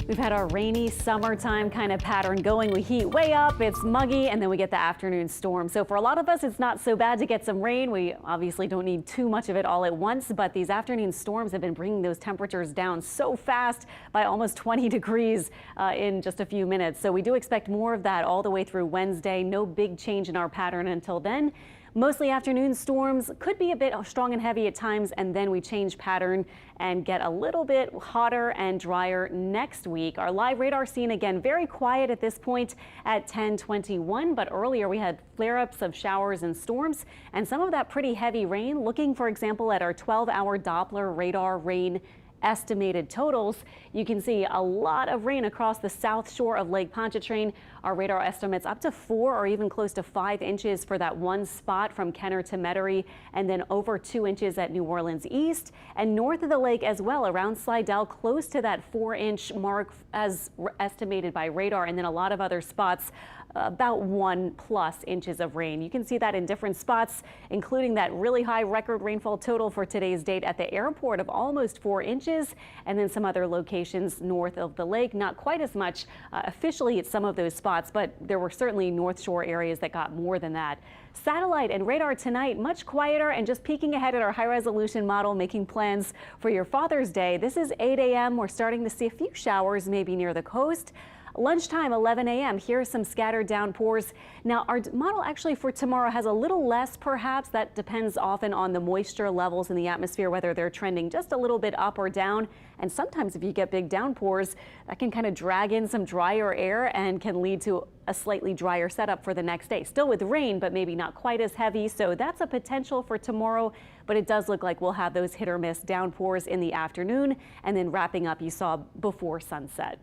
We've had our rainy summertime kind of pattern going. We heat way up, it's muggy, and then we get the afternoon storm. So for a lot of us, it's not so bad to get some rain. We obviously don't need too much of it all at once, but these afternoon storms have been bringing those temperatures down so fast by almost 20 degrees in just a few minutes. So we do expect more of that all the way through Wednesday. No big change in our pattern until then. Mostly afternoon storms, could be a bit strong and heavy at times, and then we change pattern and get a little bit hotter and drier next week. Our live radar scene again very quiet at this point at 10:21, but earlier we had flare-ups of showers and storms and some of that pretty heavy rain. Looking, for example, at our 12-hour Doppler radar rain estimated totals, you can see a lot of rain across the south shore of Lake Pontchartrain. Our radar estimates up to 4 or even close to 5 inches for that one spot from Kenner to Metairie, and then over 2 inches at New Orleans East and north of the lake as well around Slidell, close to that 4-inch mark as estimated by radar, and then a lot of other spots about 1+ inches of rain. You can see that in different spots, including that really high record rainfall total for today's date at the airport of almost 4 inches, and then some other locations north of the lake. Not quite as much officially at some of those spots, but there were certainly North Shore areas that got more than that. Satellite and radar tonight, much quieter, and just peeking ahead at our high resolution model, making plans for your Father's Day. This is 8 a.m. We're starting to see a few showers maybe near the coast. Lunchtime, 11 a.m. Here's some scattered downpours. Now, our model actually for tomorrow has a little less, perhaps. That depends often on the moisture levels in the atmosphere, whether they're trending just a little bit up or down. And sometimes if you get big downpours, that can kind of drag in some drier air and can lead to a slightly drier setup for the next day. Still with rain, but maybe not quite as heavy. So that's a potential for tomorrow. But it does look like we'll have those hit or miss downpours in the afternoon and then wrapping up, you saw, before sunset.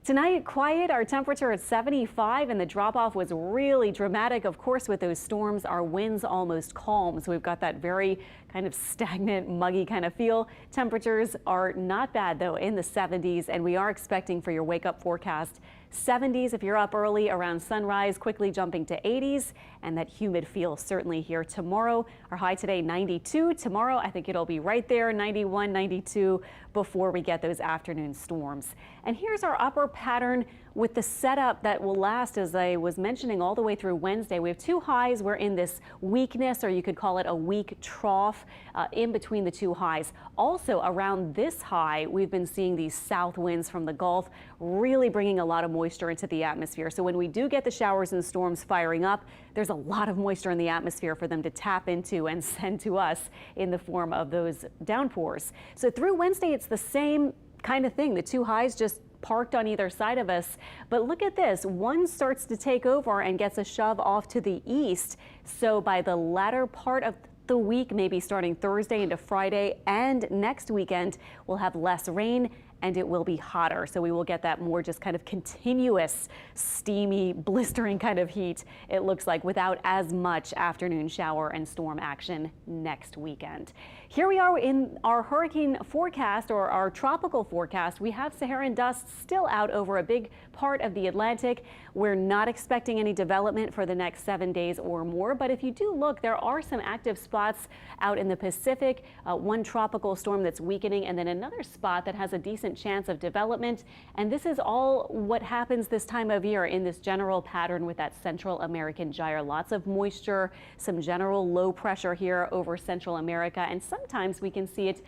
Tonight, quiet, our temperature at 75, and the drop-off was really dramatic. Of course, with those storms, our winds almost calm, so we've got that very kind of stagnant, muggy kind of feel. Temperatures are not bad, though, in the 70s, and we are expecting for your wake-up forecast 70s if you're up early around sunrise, quickly jumping to 80s, and that humid feel certainly here tomorrow. Our high today, 92. Tomorrow, I think it'll be right there, 91, 92, before we get those afternoon storms. And here's our upper pattern with the setup that will last, as I was mentioning, all the way through Wednesday. We have 2 highs. We're in this weakness, or you could call it a weak trough in between the 2 highs. Also around this high, we've been seeing these south winds from the Gulf really bringing a lot of moisture into the atmosphere. So when we do get the showers and storms firing up, there's a lot of moisture in the atmosphere for them to tap into and send to us in the form of those downpours. So through Wednesday, it's the same kind of thing. The 2 highs just parked on either side of us. But look at this. One starts to take over and gets a shove off to the east. So by the latter part of the week, maybe starting Thursday into Friday and next weekend, we'll have less rain and it will be hotter. So we will get that more just kind of continuous, steamy, blistering kind of heat, it looks like, without as much afternoon shower and storm action next weekend. Here we are in our hurricane forecast, or our tropical forecast. We have Saharan dust still out over a big part of the Atlantic. We're not expecting any development for the next 7 days or more, but if you do look, there are some active spots out in the Pacific, one tropical storm that's weakening, and then another spot that has a decent chance of development. And this is all what happens this time of year in this general pattern with that Central American gyre. Lots of moisture, some general low pressure here over Central America, and sometimes we can see it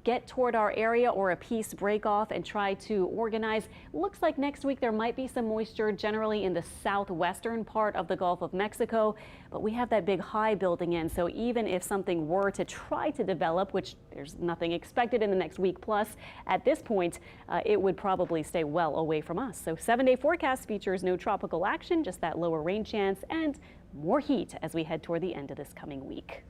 get toward our area or a piece break off and try to organize. Looks like next week there might be some moisture generally in the southwestern part of the Gulf of Mexico, but we have that big high building in. So even if something were to try to develop, which there's nothing expected in the next week plus at this point, it would probably stay well away from us. So 7-day forecast features no tropical action, just that lower rain chance and more heat as we head toward the end of this coming week.